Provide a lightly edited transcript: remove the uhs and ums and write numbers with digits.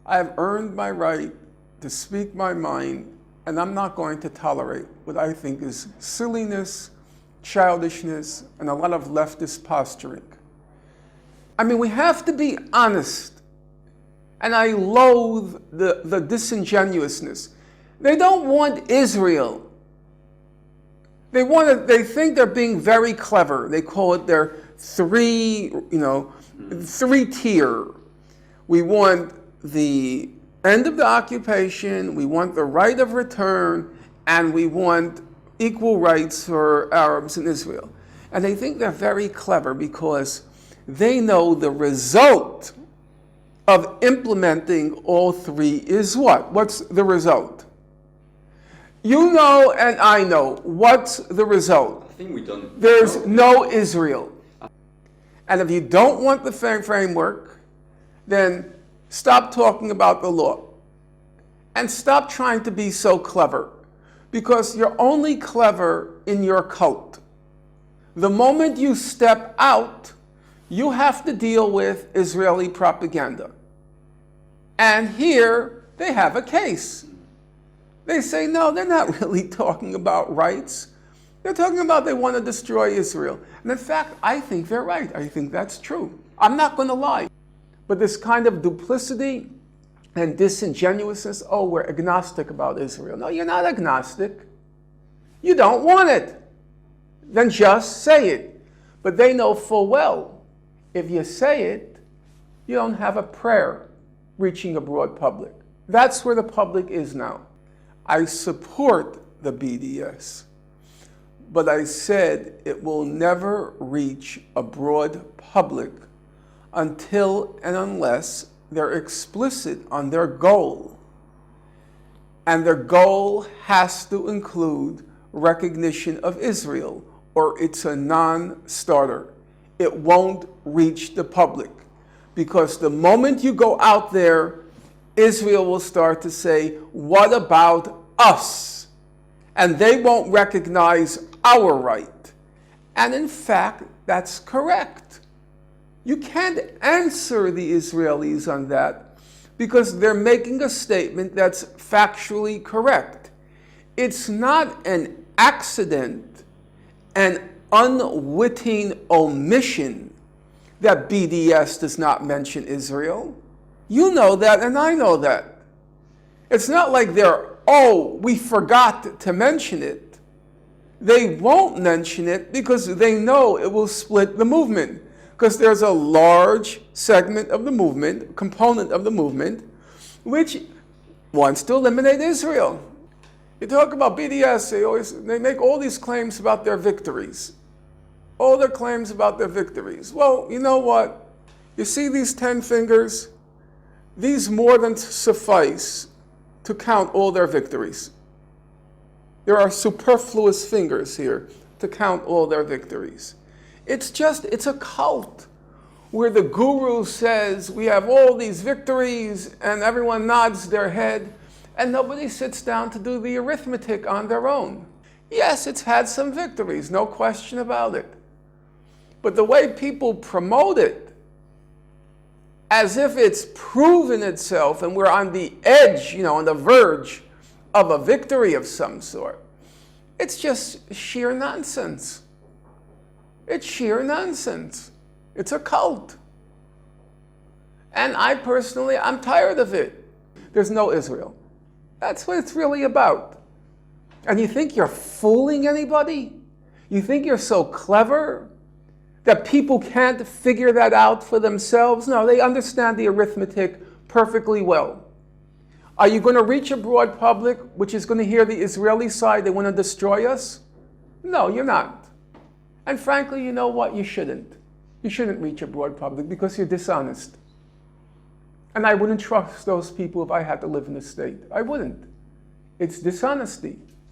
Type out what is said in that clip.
I have earned my right to speak my mind, and I'm not going to tolerate what I think is silliness, childishness, and a lot of leftist posturing. I mean, we have to be honest, and I loathe the disingenuousness. They don't want Israel. They think they're being very clever. They call it their three-tier. We want the end of the occupation, we want the right of return, and we want equal rights for Arabs in Israel. And they think they're very clever because they know the result of implementing all three is what? What's the result? You know and I know. What's the result? I think we don't. There's no Israel. And if you don't want the framework, then stop talking about the law. And stop trying to be so clever. Because you're only clever in your cult. The moment you step out, you have to deal with Israeli propaganda. And here they have a case. They say, no, they're not really talking about rights. They're talking about they want to destroy Israel. And in fact, I think they're right. I think that's true. I'm not going to lie. But this kind of duplicity and disingenuousness, oh, we're agnostic about Israel. No, you're not agnostic. You don't want it. Then just say it. But they know full well, if you say it, you don't have a prayer reaching a broad public. That's where the public is now. I support the BDS, but I said it will never reach a broad public until and unless they're explicit on their goal. And their goal has to include recognition of Israel, or it's a non-starter. It won't reach the public. Because the moment you go out there, Israel will start to say, what about us? And they won't recognize our right. And in fact, that's correct. You can't answer the Israelis on that because they're making a statement that's factually correct. It's not an accident, an unwitting omission that BDS does not mention Israel. You know that and I know that. It's not like we forgot to mention it. They won't mention it because they know it will split the movement. Because there's a large segment of the movement, component of the movement, which wants to eliminate Israel. You talk about BDS, they make all these claims about their victories. All their claims about their victories. Well, you know what? You see these 10 fingers? These more than suffice to count all their victories. There are superfluous fingers here to count all their victories. It's a cult where the guru says we have all these victories and everyone nods their head and nobody sits down to do the arithmetic on their own. Yes, it's had some victories, no question about it. But the way people promote it, as if it's proven itself and we're on the edge, on the verge of a victory of some sort, it's just sheer nonsense. It's sheer nonsense. It's a cult. And I personally, I'm tired of it. There's no Israel. That's what it's really about. And you think you're fooling anybody? You think you're so clever that people can't figure that out for themselves? No, they understand the arithmetic perfectly well. Are you going to reach a broad public which is going to hear the Israeli side, they want to destroy us? No, you're not. And frankly, you know what? You shouldn't. You shouldn't reach a broad public because you're dishonest. And I wouldn't trust those people if I had to live in the state. I wouldn't. It's dishonesty.